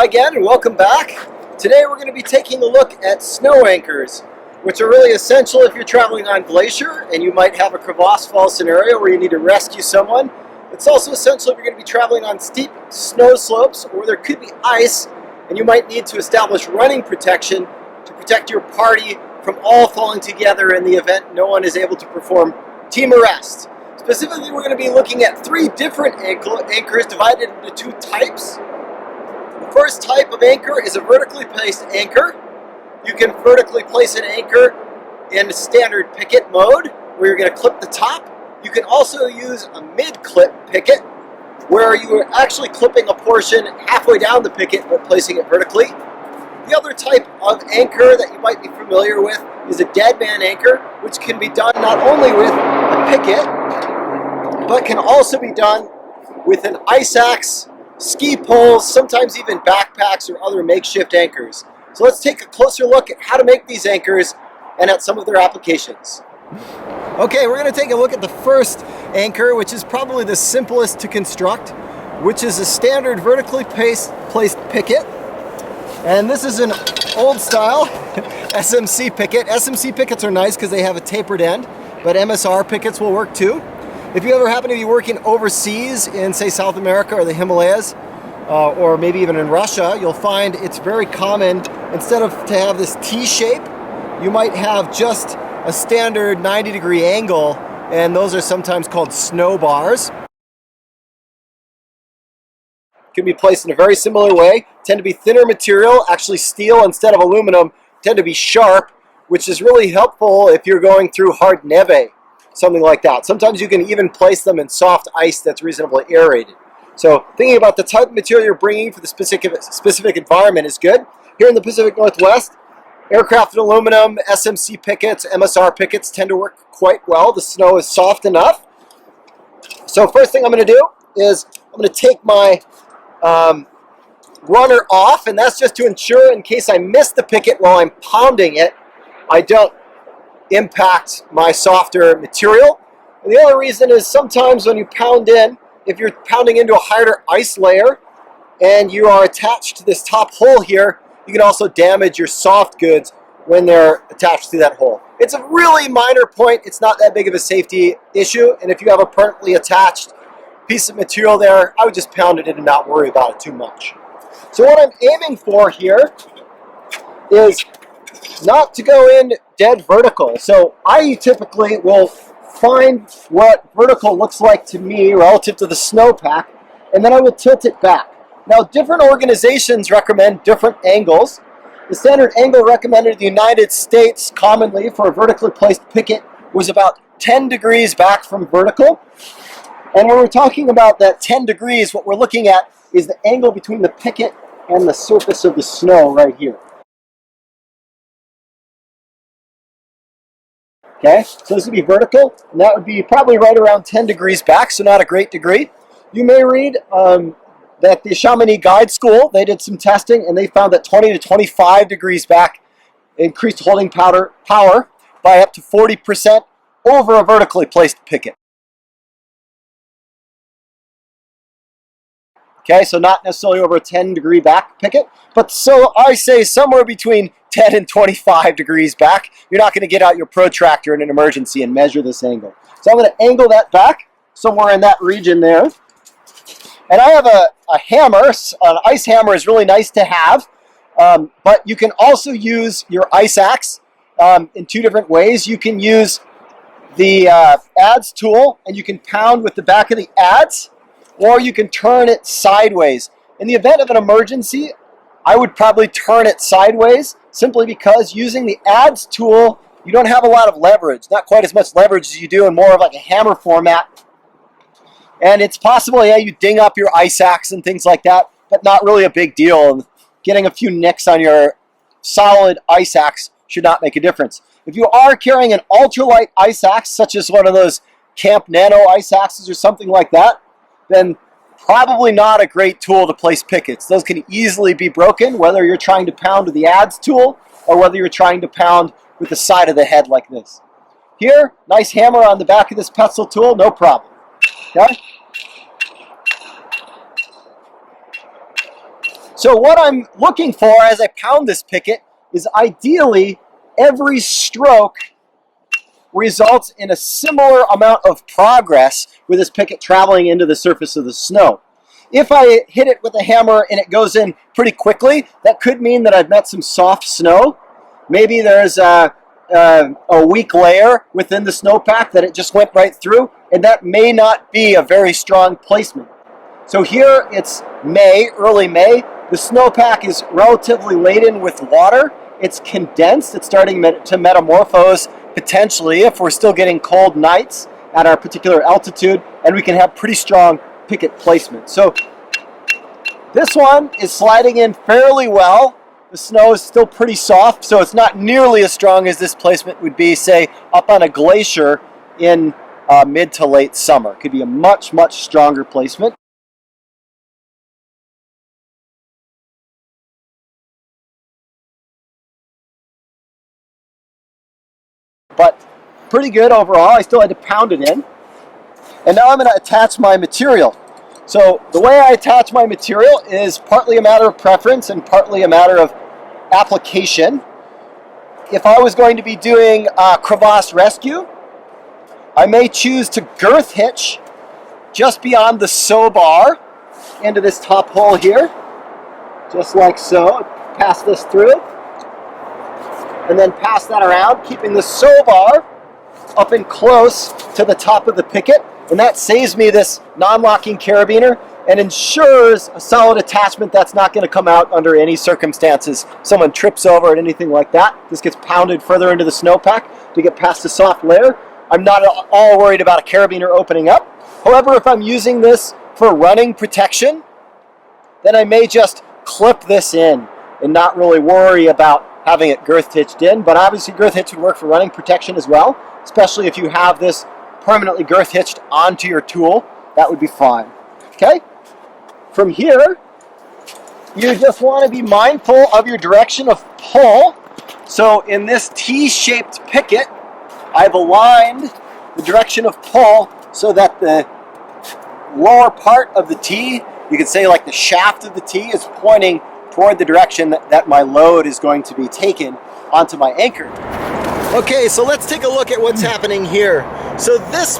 Hi again and welcome back. Today we're going to be taking a look at snow anchors, which are really essential if you're traveling on glacier and you might have a crevasse fall scenario where you need to rescue someone. It's also essential if you're going to be traveling on steep snow slopes or there could be ice and you might need to establish running protection to protect your party from all falling together in the event no one is able to perform team arrest. Specifically, we're going to be looking at three different anchors divided into two types. The first type of anchor is a vertically placed anchor. You can vertically place an anchor in standard picket mode, where you're going to clip the top. You can also use a mid-clip picket, where you are actually clipping a portion halfway down the picket but placing it vertically. The other type of anchor that you might be familiar with is a Deadman Anchor, which can be done not only with a picket, but can also be done with an ice axe, ski poles, sometimes even backpacks or other makeshift anchors. So let's take a closer look at how to make these anchors and at some of their applications. Okay, we're going to take a look at the first anchor, which is probably the simplest to construct, which is a standard vertically placed picket. And this is an old style SMC picket. SMC pickets are nice because they have a tapered end, but MSR pickets will work too. If you ever happen to be working overseas in, say, South America or the Himalayas, or maybe even in Russia, you'll find it's very common, instead of to have this T shape, you might have just a standard 90-degree angle, and those are sometimes called snow bars. Can be placed in a very similar way, tend to be thinner material, actually steel instead of aluminum, tend to be sharp, which is really helpful if you're going through hard neve, something like that. Sometimes you can even place them in soft ice that's reasonably aerated. So thinking about the type of material you're bringing for the specific environment is good. Here in the Pacific Northwest, aircraft and aluminum, SMC pickets, MSR pickets tend to work quite well. The snow is soft enough. So first thing I'm going to do is I'm going to take my runner off, and that's just to ensure in case I miss the picket while I'm pounding it, I don't impact my softer material. And the other reason is sometimes when you pound in, if you're pounding into a harder ice layer and you are attached to this top hole here, you can also damage your soft goods when they're attached to that hole. It's a really minor point. It's not that big of a safety issue, and if you have a permanently attached piece of material there, I would just pound it in and not worry about it too much. So what I'm aiming for here is not to go in dead vertical. So I typically will find what vertical looks like to me relative to the snowpack, and then I will tilt it back. Now, different organizations recommend different angles. The standard angle recommended in the United States commonly for a vertically placed picket was about 10 degrees back from vertical. And when we're talking about that 10 degrees, what we're looking at is the angle between the picket and the surface of the snow right here. Okay, so this would be vertical, and that would be probably right around 10 degrees back, so not a great degree. You may read that the Chamonix Guide School, they did some testing, and they found that 20 to 25 degrees back increased holding power by up to 40% over a vertically placed picket. Okay, so not necessarily over a 10-degree back picket, but so I say somewhere between 10 and 25 degrees back. You're not going to get out your protractor in an emergency and measure this angle. So I'm going to angle that back somewhere in that region there. And I have a hammer. An ice hammer is really nice to have, but you can also use your ice axe in two different ways. You can use the adze tool, and you can pound with the back of the adze, or you can turn it sideways. In the event of an emergency, I would probably turn it sideways, simply because using the adze tool, you don't have a lot of leverage. Not quite as much leverage as you do in more of like a hammer format. And it's possible, yeah, you ding up your ice axe and things like that, but not really a big deal. Getting a few nicks on your solid ice axe should not make a difference. If you are carrying an ultralight ice axe, such as one of those Camp Nano ice axes or something like that, then probably not a great tool to place pickets. Those can easily be broken, whether you're trying to pound with the adze tool or whether you're trying to pound with the side of the head like this. Here, nice hammer on the back of this pencil tool, no problem. Okay? So what I'm looking for as I pound this picket is ideally every stroke results in a similar amount of progress with this picket traveling into the surface of the snow. If I hit it with a hammer and it goes in pretty quickly, that could mean that I've met some soft snow. Maybe there's a weak layer within the snowpack that it just went right through, and that may not be a very strong placement. So here it's May, early May. The snowpack is relatively laden with water. It's condensed. It's starting to metamorphose potentially if we're still getting cold nights at our particular altitude, and we can have pretty strong picket placement. So this one is sliding in fairly well. The snow is still pretty soft, so it's not nearly as strong as this placement would be, say, up on a glacier in mid to late summer. It could be a much, much stronger placement. But pretty good overall. I still had to pound it in. And now I'm going to attach my material. So the way I attach my material is partly a matter of preference and partly a matter of application. If I was going to be doing crevasse rescue, I may choose to girth hitch just beyond the sew bar into this top hole here, just like so. Pass this through it, and then pass that around, keeping the sew bar up and close to the top of the picket, and that saves me this non-locking carabiner and ensures a solid attachment that's not going to come out under any circumstances. Someone trips over it, anything like that. This gets pounded further into the snowpack to get past the soft layer. I'm not at all worried about a carabiner opening up. However, if I'm using this for running protection, then I may just clip this in and not really worry about having it girth hitched in. But obviously girth hitch would work for running protection as well, especially if you have this permanently girth hitched onto your tool. That would be fine. Okay? From here, you just want to be mindful of your direction of pull. So in this T-shaped picket, I've aligned the direction of pull so that the lower part of the T, you could say like the shaft of the T, is pointing toward the direction that my load is going to be taken onto my anchor. Okay, so let's take a look at what's happening here. So this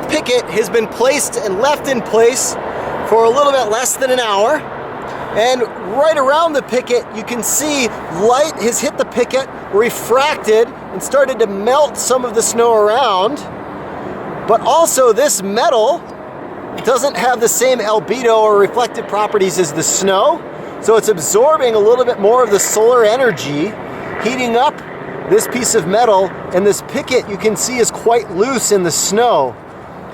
picket has been placed and left in place for a little bit less than an hour. And right around the picket, you can see light has hit the picket, refracted, and started to melt some of the snow around. But also this metal doesn't have the same albedo or reflective properties as the snow. So it's absorbing a little bit more of the solar energy, heating up this piece of metal, and this picket you can see is quite loose in the snow.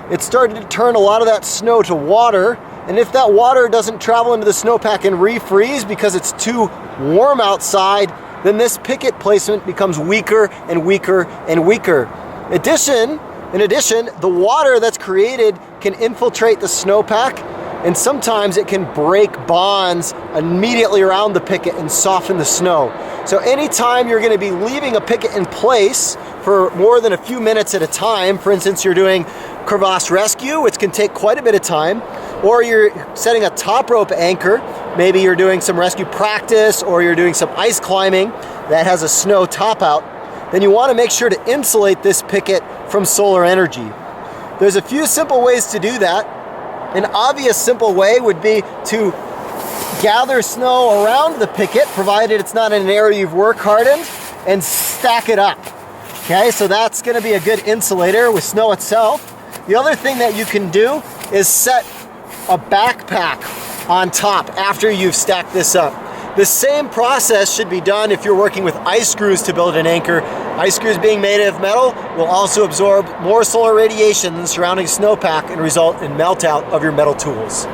It started to turn a lot of that snow to water, and if that water doesn't travel into the snowpack and refreeze because it's too warm outside, then this picket placement becomes weaker and weaker and weaker. In addition, the water that's created can infiltrate the snowpack, and sometimes it can break bonds immediately around the picket and soften the snow. So anytime you're going to be leaving a picket in place for more than a few minutes at a time, for instance, you're doing crevasse rescue, which can take quite a bit of time, or you're setting a top rope anchor, maybe you're doing some rescue practice, or you're doing some ice climbing that has a snow top out, then you want to make sure to insulate this picket from solar energy. There's a few simple ways to do that. An obvious simple way would be to gather snow around the picket, provided it's not in an area you've work hardened, and stack it up. Okay, so that's going to be a good insulator with snow itself. The other thing that you can do is set a backpack on top after you've stacked this up. The same process should be done if you're working with ice screws to build an anchor. Ice screws being made of metal will also absorb more solar radiation than the surrounding snowpack and result in melt out of your metal tools.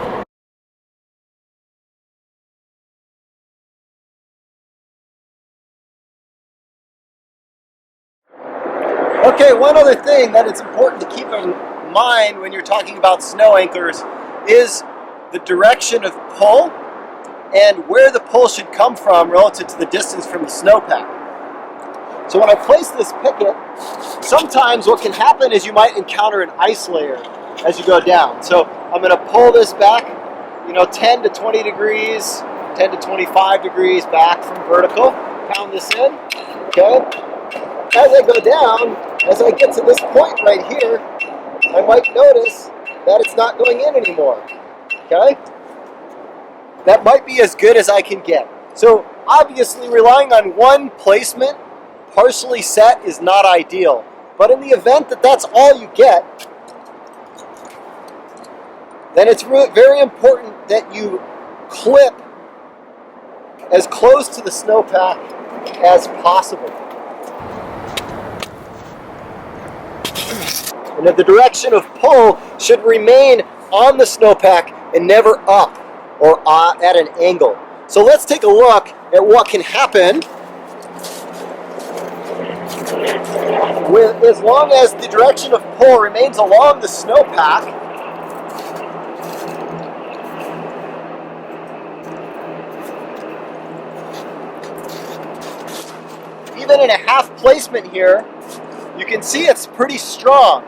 Okay, one other thing that it's important to keep in mind when you're talking about snow anchors is the direction of pull and where the pull should come from relative to the distance from the snowpack. So when I place this picket, sometimes what can happen is you might encounter an ice layer as you go down. So I'm going to pull this back, 10 to 20 degrees 10 to 25 degrees back from vertical. Pound this in, okay? As I go down, as I get to this point right here, I might notice that it's not going in anymore, okay? That might be as good as I can get. So obviously relying on one placement partially set is not ideal. But in the event that that's all you get, then it's very important that you clip as close to the snowpack as possible. And that the direction of pull should remain on the snowpack and never up or at an angle. So let's take a look at what can happen as long as the direction of pull remains along the snowpack. Even in a half placement here, you can see it's pretty strong.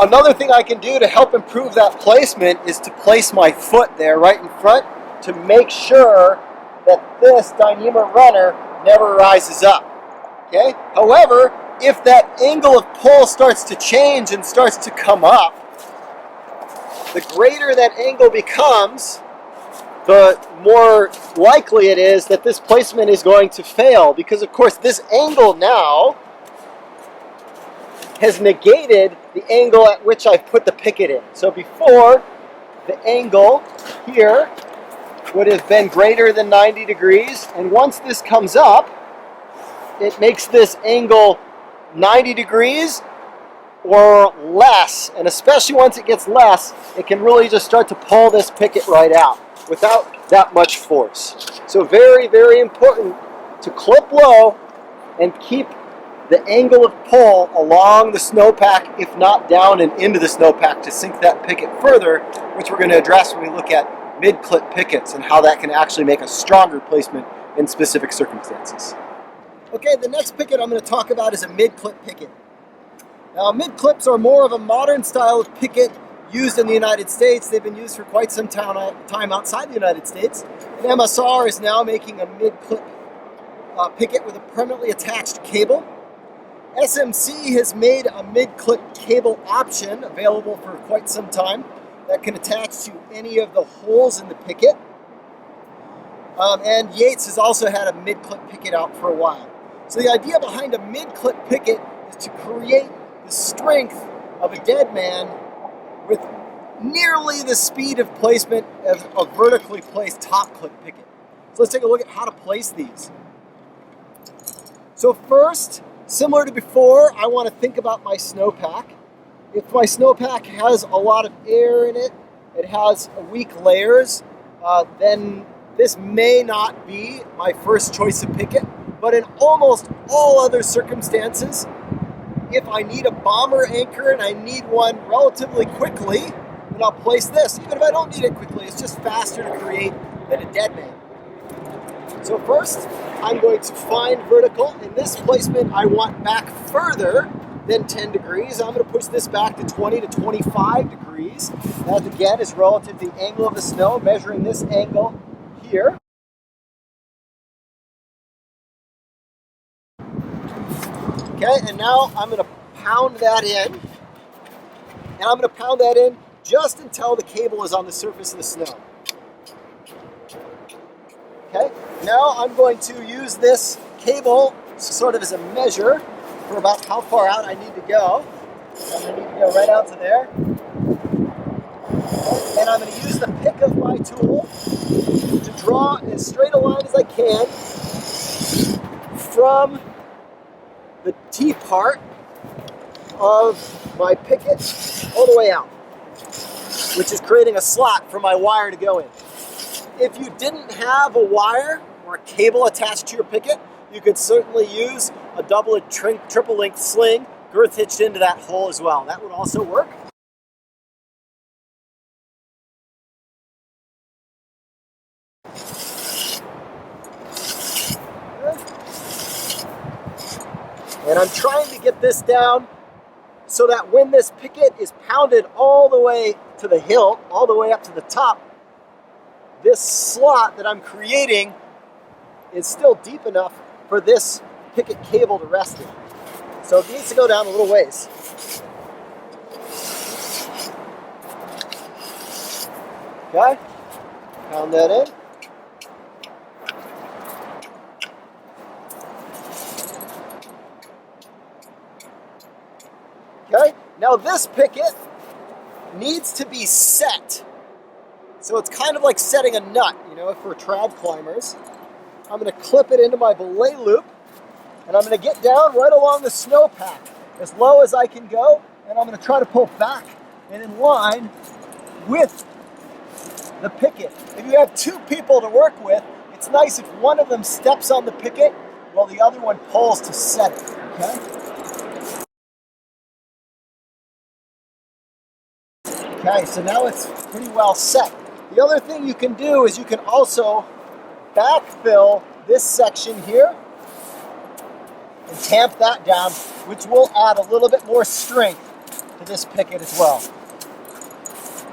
Another thing I can do to help improve that placement is to place my foot there right in front to make sure that this Dyneema runner never rises up. Okay? However, if that angle of pull starts to change and starts to come up, the greater that angle becomes, the more likely it is that this placement is going to fail, because of course this angle now has negated the angle at which I've put the picket in. So before, the angle here would have been greater than 90 degrees, and once this comes up, it makes this angle 90 degrees or less, and especially once it gets less, it can really just start to pull this picket right out without that much force. So very, very important to clip low and keep the angle of pull along the snowpack, if not down and into the snowpack, to sink that picket further, which we're going to address when we look at mid-clip pickets and how that can actually make a stronger placement in specific circumstances. Okay, the next picket I'm going to talk about is a mid-clip picket. Now, mid-clips are more of a modern style of picket used in the United States. They've been used for quite some time outside the United States. And MSR is now making a mid-clip picket with a permanently attached cable. SMC has made a mid-clip cable option available for quite some time that can attach to any of the holes in the picket. And Yates has also had a mid-clip picket out for a while. So the idea behind a mid-clip picket is to create the strength of a Deadman with nearly the speed of placement of a vertically placed top-clip picket. So let's take a look at how to place these. So first, similar to before, I want to think about my snowpack. If my snowpack has a lot of air in it, it has weak layers, then this may not be my first choice of picket. But in almost all other circumstances, if I need a bomber anchor and I need one relatively quickly, then I'll place this. Even if I don't need it quickly, it's just faster to create than a Deadman. So first, I'm going to find vertical. In this placement, I want back further than 10 degrees. I'm going to push this back to 20 to 25 degrees. That, again, is relative to the angle of the snow, measuring this angle here. Okay, and now I'm going to pound that in. And I'm going to pound that in just until the cable is on the surface of the snow. Okay, now I'm going to use this cable sort of as a measure for about how far out I need to go. I'm going to need to go right out to there. And I'm going to use the pick of my tool to draw as straight a line as I can from the T part of my picket all the way out, which is creating a slot for my wire to go in. If you didn't have a wire or a cable attached to your picket, you could certainly use a double or triple length sling girth hitched into that hole as well. That would also work. And I'm trying to get this down so that when this picket is pounded all the way to the hilt, all the way up to the top, this slot that I'm creating is still deep enough for this picket cable to rest in. So it needs to go down a little ways. Okay, pound that in. Okay, now this picket needs to be set. So it's kind of like setting a nut, you know, for trad climbers. I'm going to clip it into my belay loop, and I'm going to get down right along the snowpack as low as I can go, and I'm going to try to pull back and in line with the picket. If you have two people to work with, it's nice if one of them steps on the picket while the other one pulls to set it, okay? Okay, so now it's pretty well set. The other thing you can do is you can also backfill this section here and tamp that down, which will add a little bit more strength to this picket as well.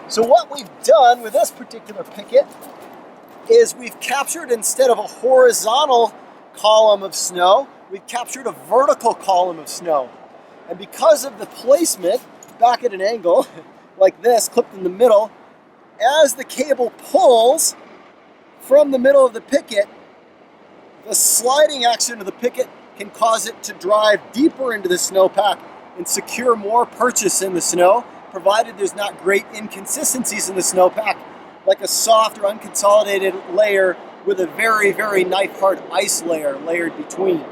So what we've done with this particular picket is we've captured, instead of a horizontal column of snow, we've captured a vertical column of snow. And because of the placement back at an angle, like this, clipped in the middle, as the cable pulls from the middle of the picket, the sliding action of the picket can cause it to drive deeper into the snowpack and secure more purchase in the snow, provided there's not great inconsistencies in the snowpack, like a soft or unconsolidated layer with a very, very knife-hard ice layer layered between.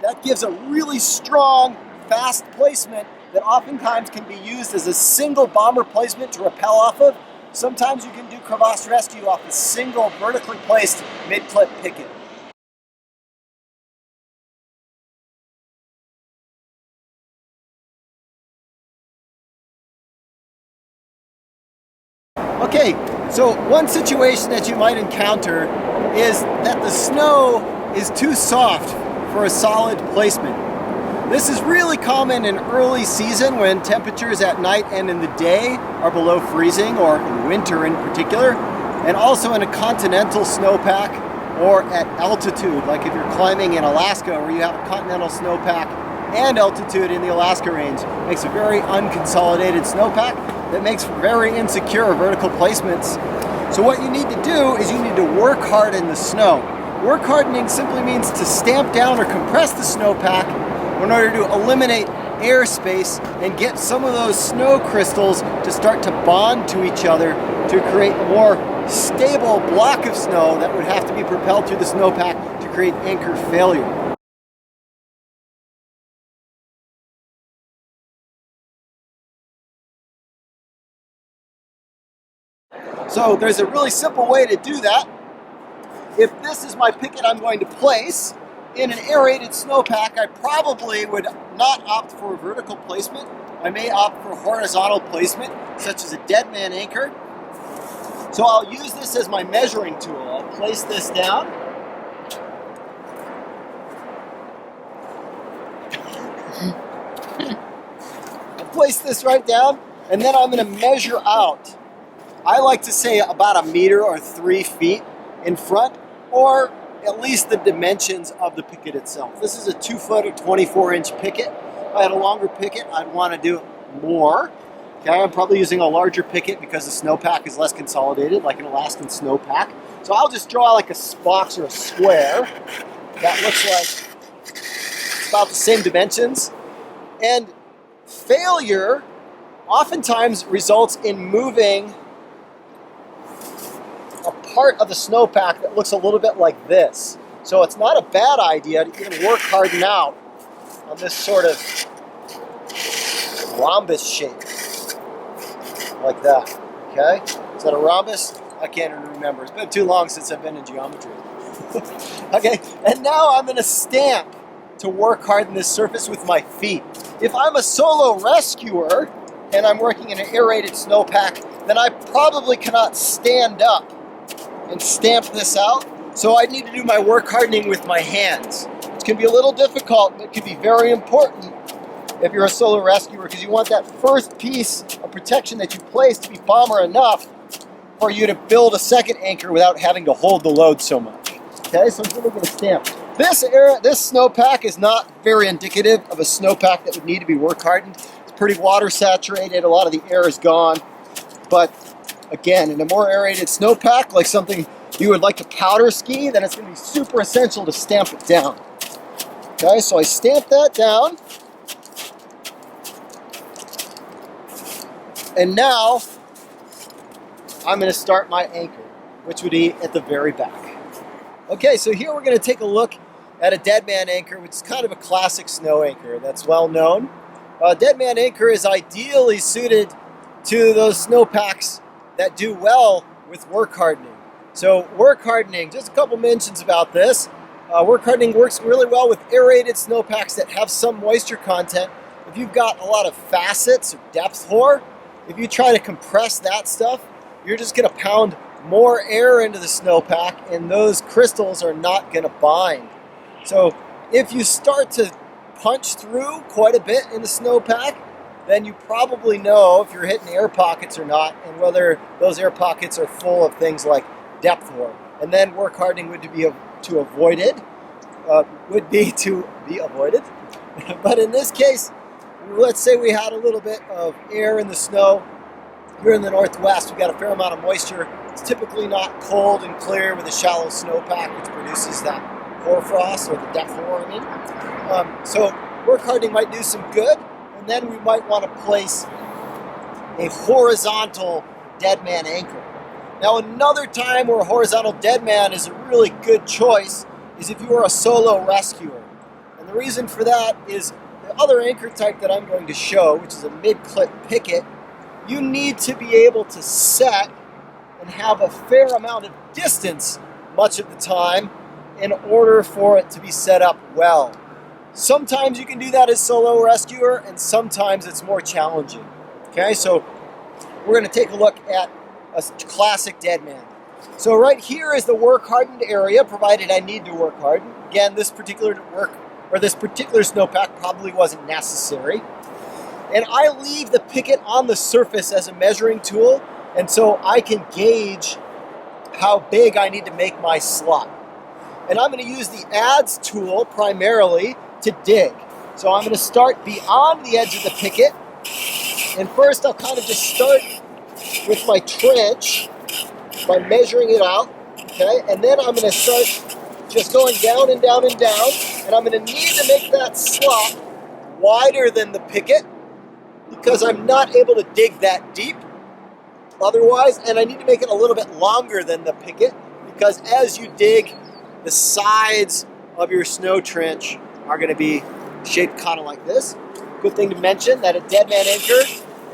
That gives a really strong, fast placement that oftentimes can be used as a single bomber placement to rappel off of. Sometimes you can do crevasse rescue off a single vertically placed mid-clip picket. Okay, so one situation that you might encounter is that the snow is too soft for a solid placement. This is really common in early season when temperatures at night and in the day are below freezing, or in winter in particular, and also in a continental snowpack or at altitude, like if you're climbing in Alaska where you have a continental snowpack and altitude in the Alaska range. It makes a very unconsolidated snowpack that makes very insecure vertical placements. So what you need to do is you need to work hard in the snow. Work hardening simply means to stamp down or compress the snowpack in order to eliminate airspace and get some of those snow crystals to start to bond to each other to create a more stable block of snow that would have to be propelled through the snowpack to create anchor failure. So there's a really simple way to do that. If this is my picket I'm going to place in an aerated snowpack, I probably would not opt for a vertical placement. I may opt for horizontal placement, such as a Deadman Anchor. So I'll use this as my measuring tool. I'll place this down. I'll place this right down, and then I'm going to measure out. I like to say about 1 meter or 3 feet in front, or at least the dimensions of the picket itself. This is a 2 foot or 24-inch picket. If I had a longer picket, I'd want to do it more. Okay, I'm probably using a larger picket because the snowpack is less consolidated, like an Alaskan snowpack. So I'll just draw like a box or a square that looks like it's about the same dimensions. And failure oftentimes results in moving a part of the snowpack that looks a little bit like this. So it's not a bad idea to even work harden out on this sort of rhombus shape, like that. Okay? Is that a rhombus? I can't even remember. It's been too long since I've been in geometry. Okay, and now I'm going to stamp to work harden this surface with my feet. If I'm a solo rescuer and I'm working in an aerated snowpack, then I probably cannot stand up and stamp this out, so I need to do my work hardening with my hands. It can be a little difficult, but it can be very important if you're a solo rescuer, because you want that first piece of protection that you place to be bomber enough for you to build a second anchor without having to hold the load so much. Okay, so I'm going to stamp. This snowpack is not very indicative of a snowpack that would need to be work hardened. It's pretty water saturated, a lot of the air is gone. But again, in a more aerated snowpack, like something you would like to powder ski, then it's going to be super essential to stamp it down. Okay, so I stamp that down. And now I'm going to start my anchor, which would be at the very back. Okay, so here we're going to take a look at a Deadman Anchor, which is kind of a classic snow anchor that's well known. Deadman Anchor is ideally suited to those snowpacks that do well with work hardening. So work hardening, just a couple mentions about this. Work hardening works really well with aerated snowpacks that have some moisture content. If you've got a lot of facets or depth hoar, if you try to compress that stuff, you're just going to pound more air into the snowpack, and those crystals are not going to bind. So if you start to punch through quite a bit in the snowpack, then you probably know if you're hitting air pockets or not, and whether those air pockets are full of things like depth hoar. And then work hardening would be to avoid it. But in this case, let's say we had a little bit of air in the snow. Here in the Northwest, we've got a fair amount of moisture. It's typically not cold and clear with a shallow snowpack, which produces that hoarfrost, or the depth hoar, so work hardening might do some good, and then we might want to place a horizontal Deadman Anchor. Now, another time where a horizontal Deadman is a really good choice is if you are a solo rescuer. And the reason for that is the other anchor type that I'm going to show, which is a mid-clip Picket, you need to be able to set and have a fair amount of distance much of the time in order for it to be set up well. Sometimes you can do that as solo rescuer, and sometimes it's more challenging. Okay, so we're going to take a look at a classic Deadman. So right here is the work hardened area, provided I need to work harden. Again, this particular snowpack probably wasn't necessary. And I leave the Picket on the surface as a measuring tool, and so I can gauge how big I need to make my slot. And I'm going to use the adze tool primarily to dig. So I'm going to start beyond the edge of the Picket, and first I'll kind of just start with my trench by measuring it out, okay? And then I'm going to start just going down and down and down, and I'm going to need to make that slot wider than the Picket, because I'm not able to dig that deep otherwise, and I need to make it a little bit longer than the Picket, because as you dig, the sides of your snow trench are going to be shaped kind of like this. Good thing to mention that a Deadman Anchor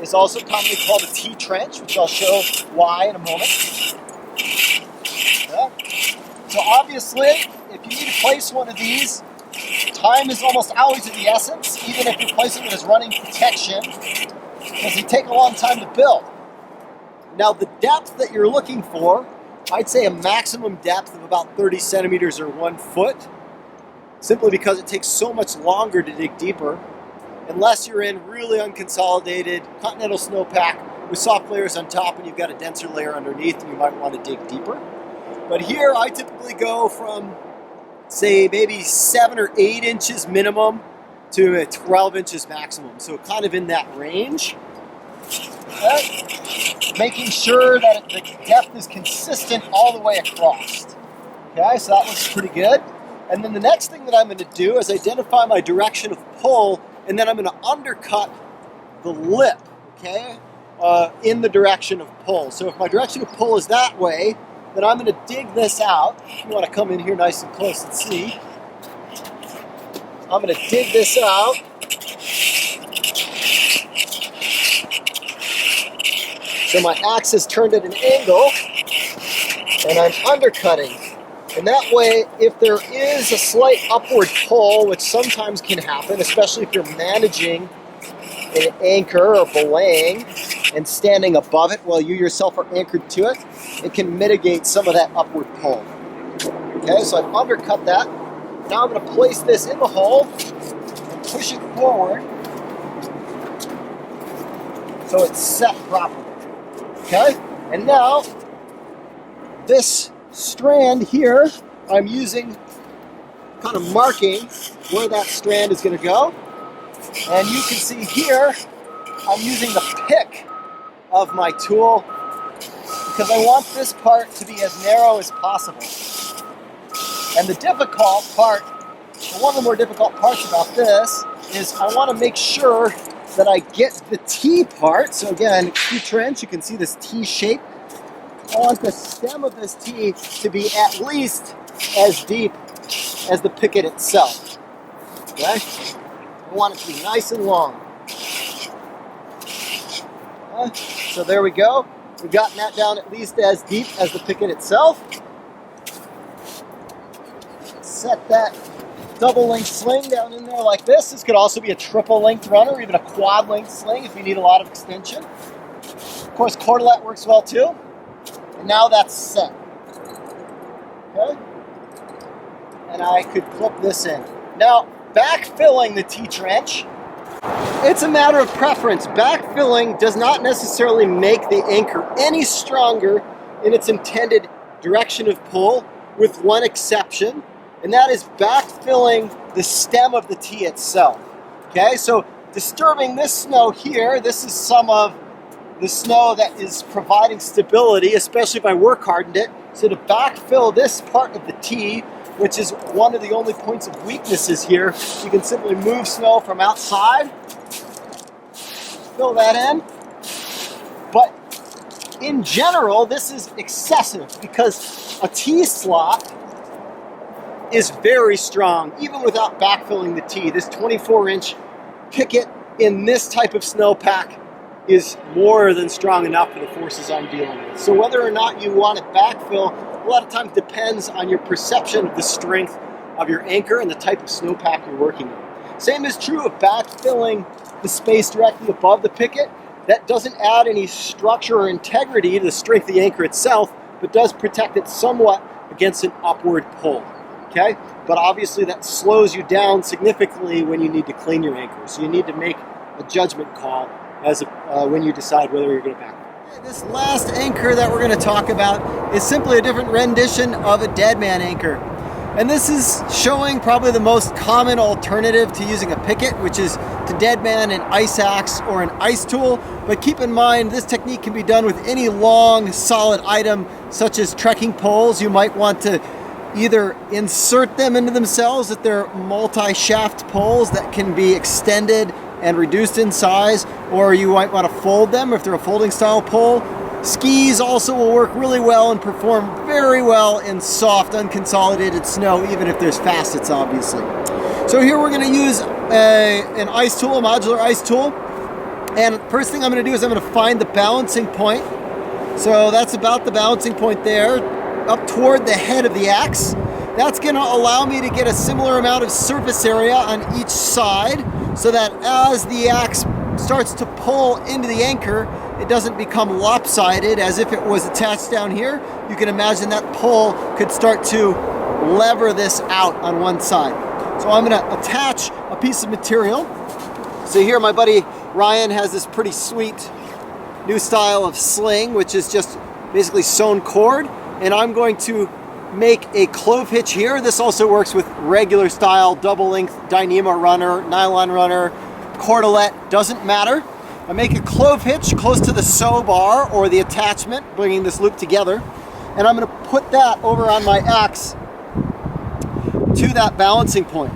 is also commonly called a T-trench, which I'll show why in a moment. Yeah. So obviously, if you need to place one of these, time is almost always of the essence, even if you're placing it as running protection, because they take a long time to build. Now, the depth that you're looking for, I'd say a maximum depth of about 30 centimeters or 1 foot, simply because it takes so much longer to dig deeper, unless you're in really unconsolidated continental snowpack with soft layers on top and you've got a denser layer underneath, and you might want to dig deeper. But here I typically go from, say, maybe 7 or 8 inches minimum to 12 inches maximum. So kind of in that range. Okay. Making sure that the depth is consistent all the way across. Okay, so that looks pretty good. And then the next thing that I'm going to do is identify my direction of pull, and then I'm going to undercut the lip, okay, in the direction of pull. So if my direction of pull is that way, then I'm going to dig this out. If you want to come in here nice and close and see, I'm going to dig this out. So my axe is turned at an angle, and I'm undercutting. And that way, if there is a slight upward pull, which sometimes can happen, especially if you're managing an anchor or belaying and standing above it while you yourself are anchored to it, it can mitigate some of that upward pull. Okay, so I've undercut that. Now I'm going to place this in the hole and push it forward so it's set properly. Okay, and now this strand here, I'm using, kind of marking where that strand is going to go. And you can see here, I'm using the pick of my tool because I want this part to be as narrow as possible. And the difficult part, one of the more difficult parts about this, is I want to make sure that I get the T part. So again, T-trench, you can see this T shape. I want the stem of this T to be at least as deep as the picket itself. Okay? I want it to be nice and long. So there we go. We've gotten that down at least as deep as the picket itself. Set that double length sling down in there like this. This could also be a triple length runner, or even a quad length sling if you need a lot of extension. Of course, cordelette works well too. And now that's set. Okay? And I could clip this in. Now, backfilling the T-trench, it's a matter of preference. Backfilling does not necessarily make the anchor any stronger in its intended direction of pull, with one exception, and that is backfilling the stem of the T itself. Okay, so disturbing this snow here, this is some of the snow that is providing stability, especially if I work hardened it. So to backfill this part of the T, which is one of the only points of weaknesses here, you can simply move snow from outside, fill that in. But in general, this is excessive because a T-slot is very strong, even without backfilling the T. This 24-inch Picket in this type of snowpack is more than strong enough for the forces I'm dealing with. So whether or not you want to backfill, a lot of times depends on your perception of the strength of your anchor and the type of snowpack you're working in. Same is true of backfilling the space directly above the Picket. That doesn't add any structure or integrity to the strength of the anchor itself, but does protect it somewhat against an upward pull. Okay? But obviously that slows you down significantly when you need to clean your anchor. So you need to make a judgment call as when you decide whether you're going to backfill. This last anchor that we're going to talk about is simply a different rendition of a Deadman anchor. And this is showing probably the most common alternative to using a Picket, which is to deadman an ice axe or an ice tool. But keep in mind, this technique can be done with any long, solid item, such as trekking poles. You might want to either insert them into themselves if they're multi-shaft poles that can be extended and reduced in size, or you might want to fold them if they're a folding style pole. Skis also will work really well and perform very well in soft, unconsolidated snow, even if there's facets, obviously. So here we're going to use an ice tool, a modular ice tool. And first thing I'm going to do is I'm going to find the balancing point. So that's about the balancing point there, up toward the head of the axe. That's going to allow me to get a similar amount of surface area on each side, so that as the axe starts to pull into the anchor, it doesn't become lopsided as if it was attached down here. You can imagine that pull could start to lever this out on one side. So I'm going to attach a piece of material. So here my buddy Ryan has this pretty sweet new style of sling, which is just basically sewn cord. And I'm going to make a clove hitch here. This also works with regular style double length Dyneema runner, nylon runner, cordelette, doesn't matter. I make a clove hitch close to the sew bar or the attachment, bringing this loop together. And I'm going to put that over on my axe to that balancing point.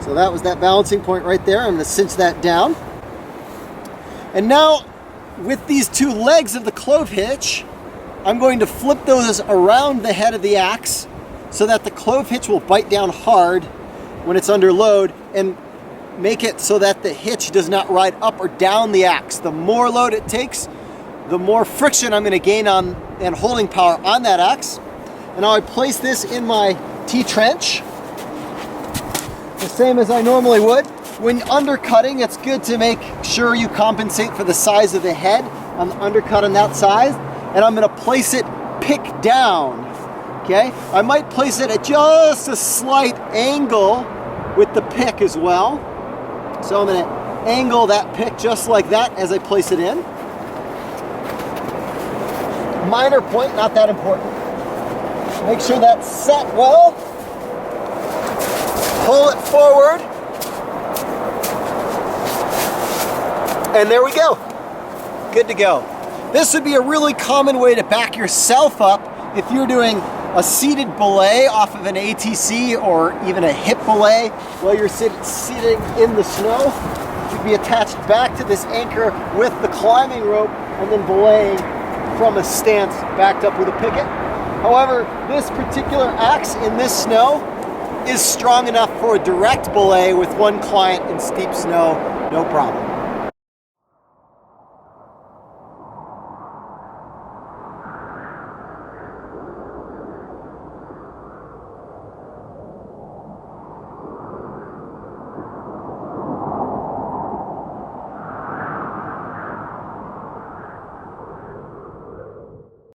So that was that balancing point right there. I'm going to cinch that down. And now with these two legs of the clove hitch, I'm going to flip those around the head of the axe so that the clove hitch will bite down hard when it's under load, and make it so that the hitch does not ride up or down the axe. The more load it takes, the more friction I'm going to gain on and holding power on that axe. And now I place this in my T-trench, the same as I normally would. When undercutting, it's good to make sure you compensate for the size of the head on the undercut on that size. And I'm going to place it pick down. Okay? I might place it at just a slight angle with the pick as well. So I'm going to angle that pick just like that as I place it in. minor point, not that important. Make sure that's set well. Pull it forward. And there we go. Good to go. This would be a really common way to back yourself up if you're doing a seated belay off of an ATC or even a hip belay while you're sitting in the snow. You'd be attached back to this anchor with the climbing rope and then belaying from a stance backed up with a picket. However, this particular axe in this snow is strong enough for a direct belay with one client in steep snow, no problem.